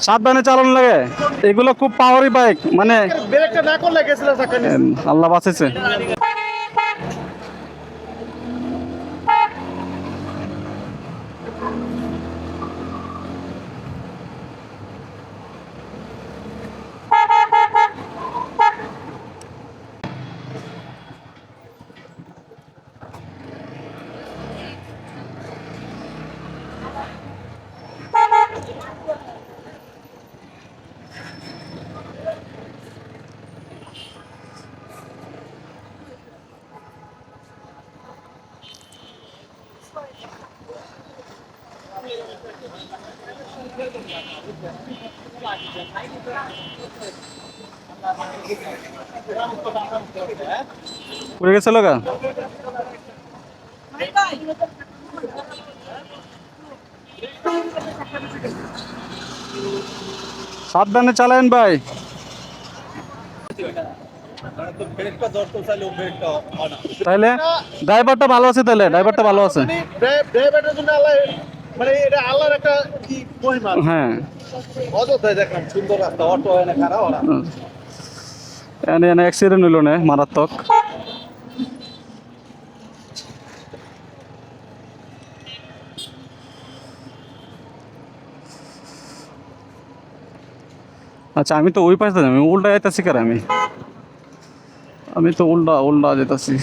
সাবধানে চালানো লাগে, এগুলো খুব পাওয়ারি বাইক, মানে ব্রেকটা না করলে গেছিল চাকা নিচে। আল্লাহ বাঁচাইছে। উড়ে গেছিল গা। সাবধানে চালান ভাই। তাহলে ড্রাইভারটা ভালো আছে, তাহলে ড্রাইভারটা ভালো আছে। ড্রাইভারের জন্য আল্লাহ, মানে এটা আল্লাহর একটা কি মহিমা। হ্যাঁ, অযোধ্যায় দেখলাম সুন্দর রাস্তা, অটো এনে খারাপ ওরা। এনে এনে অ্যাক্সিডেন্ট হইল না মারাত্মক। আচ্ছা, আমি তো ওই পাশে, আমি উল্টা যাইতেছি কার, আমি তো উল্টা উল্টা যেতেছি।